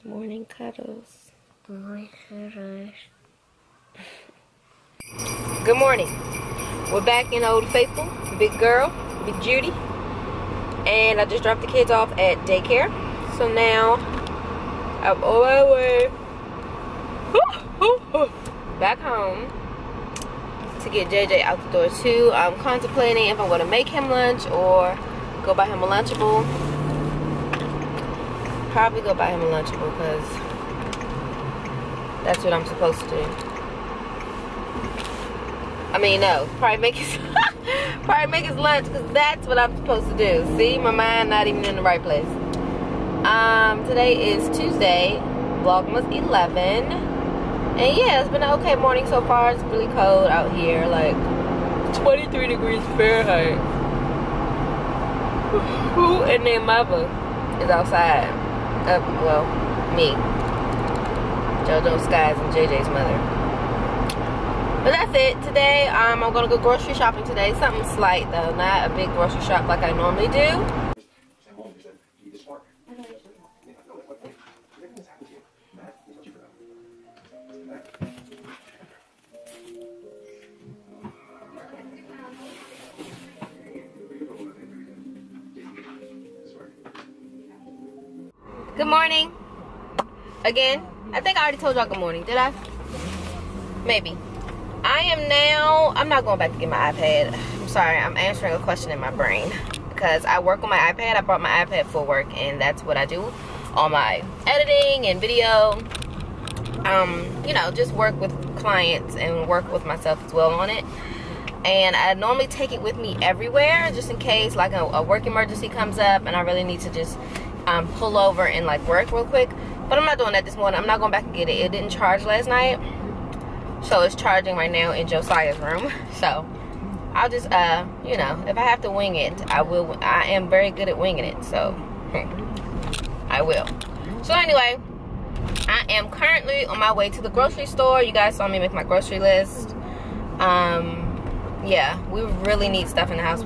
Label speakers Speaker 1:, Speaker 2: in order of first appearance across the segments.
Speaker 1: Morning cuddles.
Speaker 2: Morning cuddles.
Speaker 1: Good morning. We're back in Old Faithful. Big girl, Big Judy. And I just dropped the kids off at daycare. So now I'm on my way back home to get JJ out the door too. I'm contemplating if I'm going to make him lunch or go buy him a Lunchable. Probably go buy him a Lunchable because that's what I'm supposed to do. I mean, no, probably make his lunch because that's what I'm supposed to do. See, my mind not even in the right place. Today is Tuesday, Vlogmas 11, and yeah, it's been an okay morning so far. It's really cold out here, like 23 degrees Fahrenheit. Who and their mother is outside? Well, me, JoJo Skies and JJ's mother. But that's it. Today, I'm gonna go grocery shopping today. Something slight though, not a big grocery shop like I normally do. Good morning. Again, I think I already told y'all good morning. Did I? Maybe. I'm not going back to get my iPad. I'm sorry, I'm answering a question in my brain. Because I work on my iPad. I brought my iPad for work, and that's what I do. All my editing and video. You know, just work with clients and work with myself as well on it. And I normally take it with me everywhere, just in case like a work emergency comes up and I really need to just pull over and like work real quick. But I'm not doing that this morning. I'm not going back and get it. It didn't charge last night, so it's charging right now in Josiah's room. So I'll just you know, if I have to wing it, I will. I am very good at winging it, so I will. So anyway, I am currently on my way to the grocery store. You guys saw me make my grocery list. Yeah, we really need stuff in the house.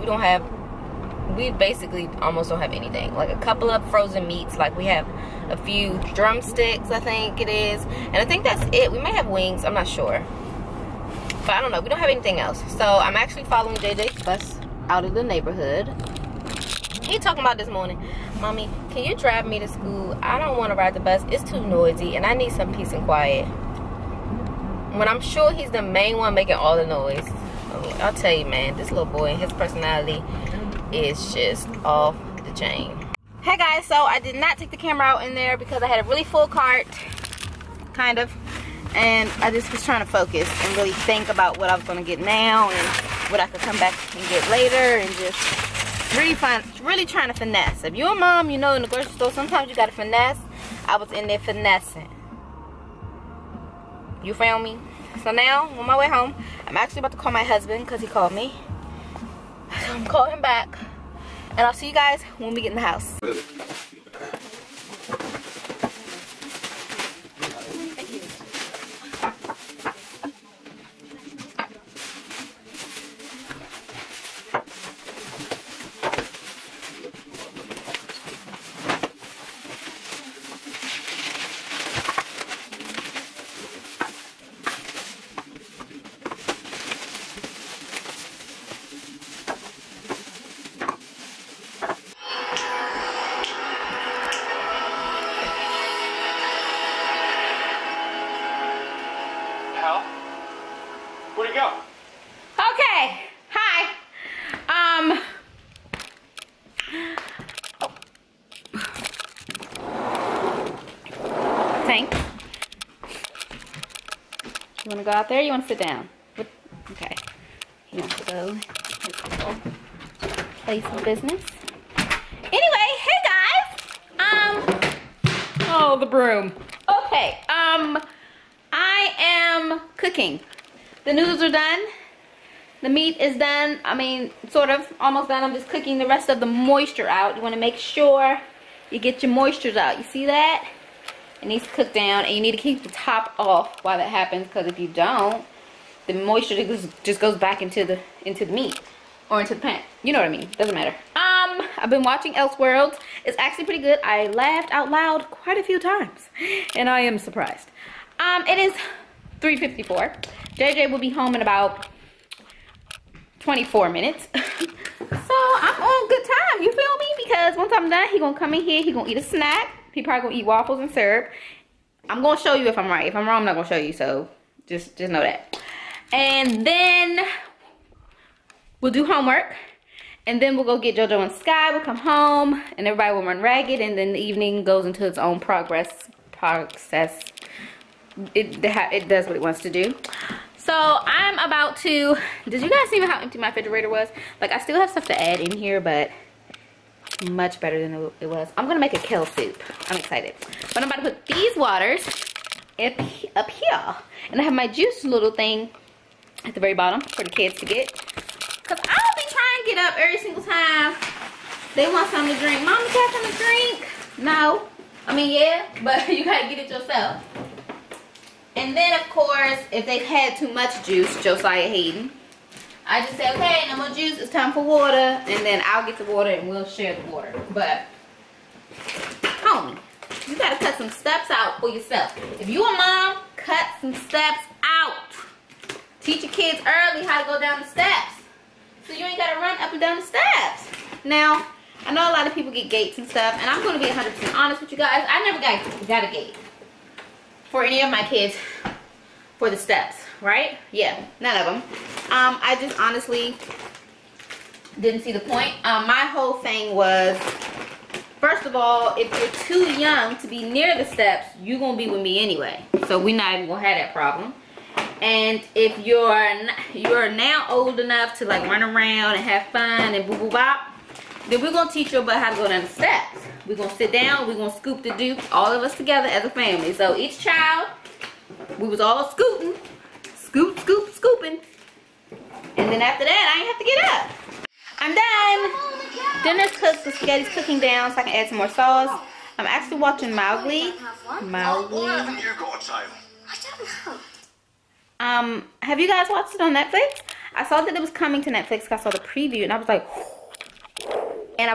Speaker 1: We basically almost don't have anything. Like a couple of frozen meats. Like we have a few drumsticks, I think it is. And I think that's it. We may have wings, I'm not sure. But I don't know, we don't have anything else. So I'm actually following JJ's bus out of the neighborhood. He talking about this morning, Mommy, can you drive me to school? I don't want to ride the bus. It's too noisy and I need some peace and quiet. When I'm sure he's the main one making all the noise. I'll tell you, man, this little boy and his personality is just off the chain. Hey guys, so I did not take the camera out in there because I had a really full cart, kind of, and I just was trying to focus and really think about what I was going to get now and what I could come back and get later, and just really trying to finesse. If you're a mom, you know in the grocery store sometimes you got to finesse. I was in there finessing. You found me? So now, on my way home, I'm actually about to call my husband because he called me. So I'm calling him back. And I'll see you guys when we get in the house.
Speaker 3: Where'd he go?
Speaker 1: Okay. Hi. Tank. You want to go out there? Or you want to sit down? Okay. He wants to go his little place of business. Anyway, hey guys. Oh, the broom. Okay. I am cooking. The noodles are done. The meat is done. I mean, sort of almost done. I'm just cooking the rest of the moisture out. You want to make sure you get your moistures out. You see that? It needs to cook down, and you need to keep the top off while that happens, because if you don't, the moisture just goes back into the meat or into the pan. You know what I mean? Doesn't matter.
Speaker 3: I've been watching Elseworlds. It's actually pretty good. I laughed out loud quite a few times, and I am surprised. It is 3:54. JJ will be home in about 24 minutes. So I'm on good time, you feel me? Because once I'm done, he gonna come in here, he gonna eat a snack. He probably gonna eat waffles and syrup. I'm gonna show you if I'm right. If I'm wrong, I'm not gonna show you, so just know that. And then we'll do homework. And then we'll go get JoJo and Sky. We'll come home and everybody will run ragged, and then the evening goes into its own process. It does what it wants to do. So I'm about to, did you guys see how empty my refrigerator was? Like, I still have stuff to add in here, but much better than it was. I'm gonna make a kale soup. I'm excited. But I'm about to put these waters up here. And I have my juice little thing at the very bottom for the kids to get. Cause I'll be trying to get up every single time they want something to drink. Mom, you got something to drink? No. I mean, yeah, but you gotta get it yourself. And then, of course, if they've had too much juice, Josiah Hayden, I just say, okay, no more juice, it's time for water. And then I'll get the water and we'll share the water. But, homie, you gotta cut some steps out for yourself. If you a mom, cut some steps out. Teach your kids early how to go down the steps, so you ain't gotta run up and down the steps. Now, I know a lot of people get gates and stuff, and I'm gonna be 100% honest with you guys. I never got a gate for any of my kids for the steps, right? Yeah, none of them. I just honestly didn't see the point. My whole thing was, first of all, if you're too young to be near the steps, you're gonna be with me anyway, so we're not even gonna have that problem. And if you're now old enough to like run around and have fun and boo boo bop, then we're gonna teach you about how to go down the steps. We're gonna sit down, we're gonna scoop the dukes, all of us together as a family. So each child, we was all scooting, scooping. And then after that, I ain't have to get up. I'm done. Dinner's cooked, the spaghetti's cooking down so I can add some more sauce. I'm actually watching Mowgli.
Speaker 4: Why haven't you got a tail?
Speaker 2: I don't know.
Speaker 3: Have you guys watched it on Netflix? I saw that it was coming to Netflix because I saw the preview and I was like, and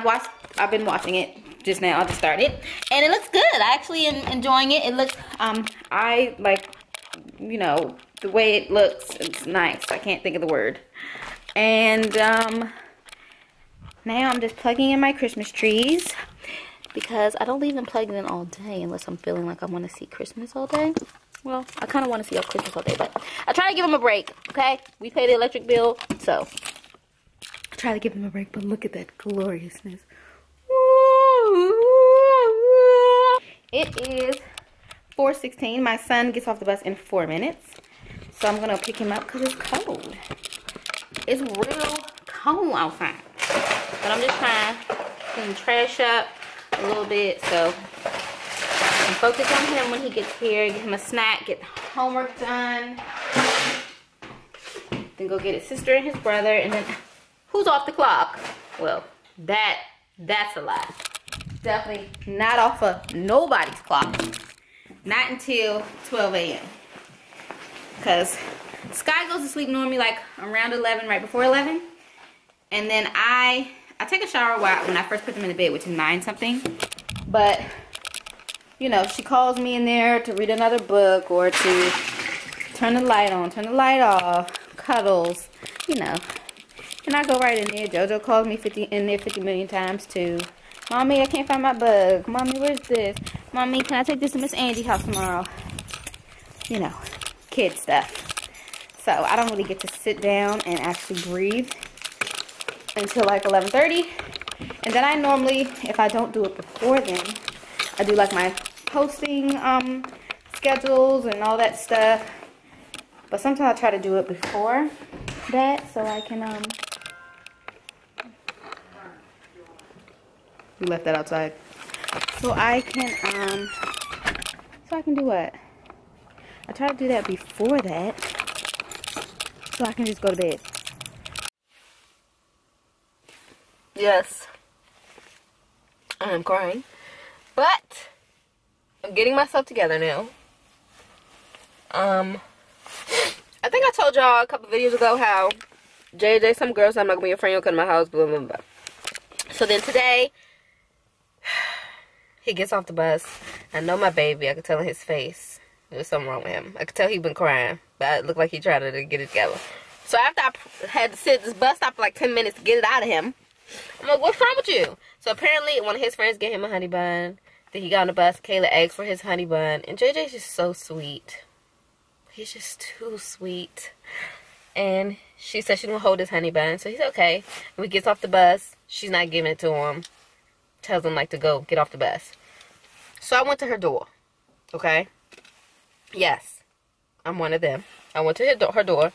Speaker 3: I've been watching it just now. I just started and it looks good. I actually am enjoying it. It looks, I like, you know, the way it looks, it's nice. I can't think of the word. And now I'm just plugging in my Christmas trees because I don't leave them plugged in all day unless I'm feeling like I want to see Christmas all day. Well, I kind of want to see Christmas all day, but I try to give them a break, okay? We pay the electric bill, so I try to give them a break, but look at that gloriousness. It is 4:16. My son gets off the bus in 4 minutes, so I'm going to pick him up because it's cold. It's real cold outside, but I'm just trying to clean trash up a little bit, so and focus on him when he gets here, get him a snack, get homework done, then go get his sister and his brother, and then who's off the clock? Well, that's a lie. Definitely not off of nobody's clock. Not until 12 a.m. Because Sky goes to sleep normally like around 11, right before 11. And then I take a shower when I first put them in the bed, which is 9 something. But you know, she calls me in there to read another book or to turn the light on, turn the light off, cuddles, you know. And I go right in there. JoJo calls me 50 million times too. Mommy, I can't find my book. Mommy, where's this? Mommy, can I take this to Miss Andy's house tomorrow? You know, kid stuff. So I don't really get to sit down and actually breathe until like 11:30. And then I normally, if I don't do it before then, I do like my posting schedules and all that stuff, but sometimes I try to do it before that so I can we left that outside so I can do what? I try to do that before that so I can just go to bed.
Speaker 1: Yes, I am crying, but I'm getting myself together now. I think I told y'all a couple videos ago how JJ, some girls, I'm not gonna be your friend, you'll come to my house, blah blah blah. So then today, he gets off the bus. I know my baby. I could tell in his face there's something wrong with him. I could tell he'd been crying, but it looked like he tried to get it together. So after I had to sit at this bus stop for like 10 minutes to get it out of him, I'm like, what's wrong with you? So apparently one of his friends gave him a honey bun. Then he got on the bus. Kayla asked for his honey bun. And JJ's just so sweet. He's just too sweet. And she said she didn't hold his honey bun. So he's okay. When he gets off the bus, she's not giving it to him. Tells him like to go get off the bus. So I went to her door. Okay? Yes. I'm one of them. I went to her door.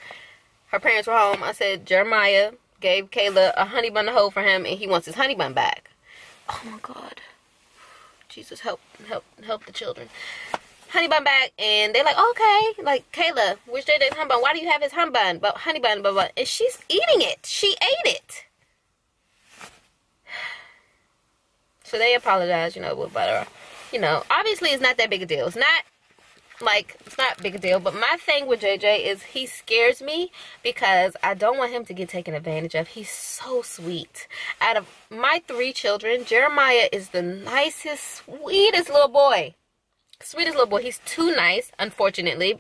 Speaker 1: Her parents were home. I said, Jeremiah gave Kayla a honey bun to hold for him, and he wants his honey bun back. Oh my God. Jesus, help the children. Honey bun back, and they're like, okay, like, Kayla, where's JJ's honey bun? Why do you have his honey bun? But honey bun, blah, blah. And she's eating it. She ate it. So they apologized, you know, but you know, obviously it's not that big a deal. It's not a big a deal. But my thing with JJ is he scares me because I don't want him to get taken advantage of. He's so sweet. Out of my 3 children, Jeremiah is the nicest, sweetest little boy. Sweetest little boy. He's too nice, unfortunately,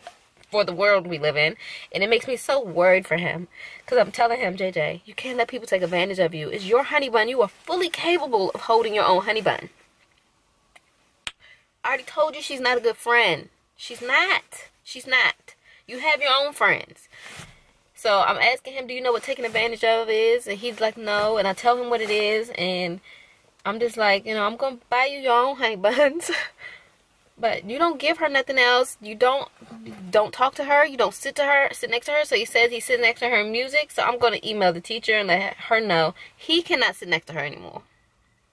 Speaker 1: for the world we live in. And it makes me so worried for him. Because I'm telling him, JJ, you can't let people take advantage of you. It's your honey bun. You are fully capable of holding your own honey bun. I already told you she's not a good friend. She's not. She's not. You have your own friends. So I'm asking him, do you know what taking advantage of is? And he's like, no. And I tell him what it is. And I'm just like, you know, I'm going to buy you your own honey buns. But you don't give her nothing else. You don't talk to her. You don't sit next to her. So he says he's sitting next to her in music. So I'm going to email the teacher and let her know he cannot sit next to her anymore.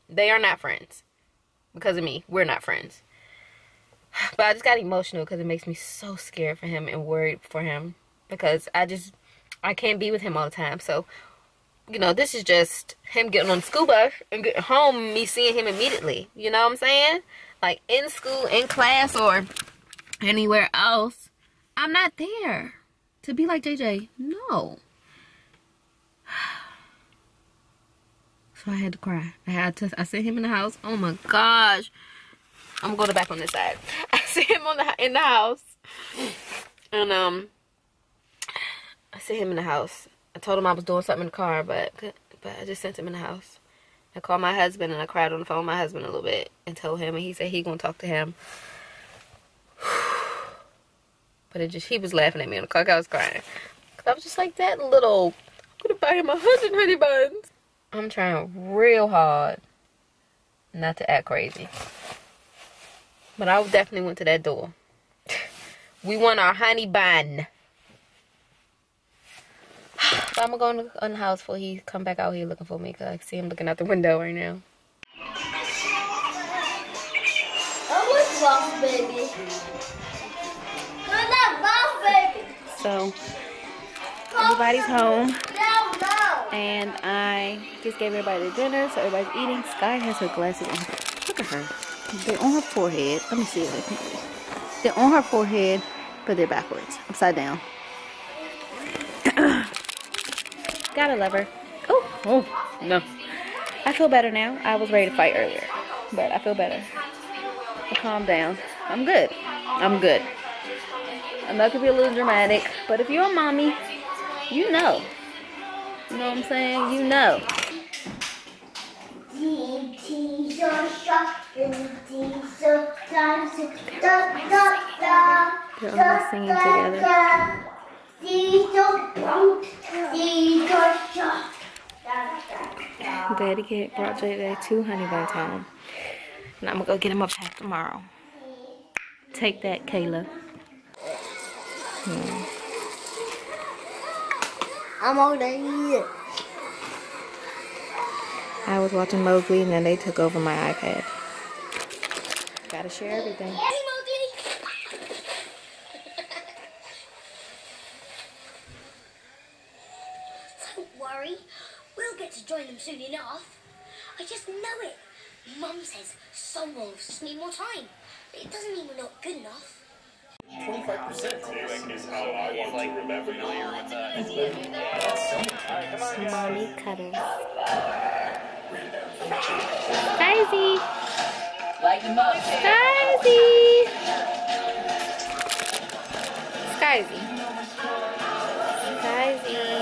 Speaker 1: They are not friends. Because of me. We're not friends. But I just got emotional because it makes me so scared for him and worried for him. Because I can't be with him all the time. So, you know, this is just him getting on the school bus and getting home, me seeing him immediately. You know what I'm saying? Like in school, in class, or anywhere else, I'm not there to be like JJ. No. So I had to cry. I sent him in the house. Oh my gosh. I'm going back on this side. I sent him in the house. And I sent him in the house. I told him I was doing something in the car, but I just sent him in the house. I called my husband and I cried on the phone with my husband a little bit and told him, and he said he gonna talk to him. But he was laughing at me in the car. I was crying. Cause I was just like, that little, I'm gonna buy him 100 honey buns. I'm trying real hard not to act crazy. But I definitely went to that door. We want our honey bun. So I'm going to go in the house before he come back out here looking for me. Because I see him looking out the window right now.
Speaker 2: I was boss baby. You're not boss baby.
Speaker 3: So, everybody's home. And I just gave everybody the dinner. So everybody's eating. Sky has her glasses on. Look at her. They're on her forehead. Let me see if I can. They're on her forehead, but they're backwards. Upside down. Gotta love her. Oh, no. I feel better now. I was ready to fight earlier, but I feel better. I calm down. I'm good. I'm good. I'm not gonna be a little dramatic, but if you're a mommy, you know. You know what I'm saying? You know. They're all singing together. Daddy brought JJ 2 honey buns home. And I'm gonna go get him a pack tomorrow. Take that, Kayla.
Speaker 2: I'm already it.
Speaker 3: I was watching Mowgli and then they took over my iPad. Gotta share everything.
Speaker 2: Hey, Mowgli. Don't worry. We'll get to join them soon enough. I just know it. Mum says some wolves just need more time. It doesn't mean we're not good enough.
Speaker 4: 25% is how I want to remember you.
Speaker 3: Mommy cutters. Skyzy.
Speaker 5: Like the mug.
Speaker 3: Skyzy. Skyzy. Skyzy.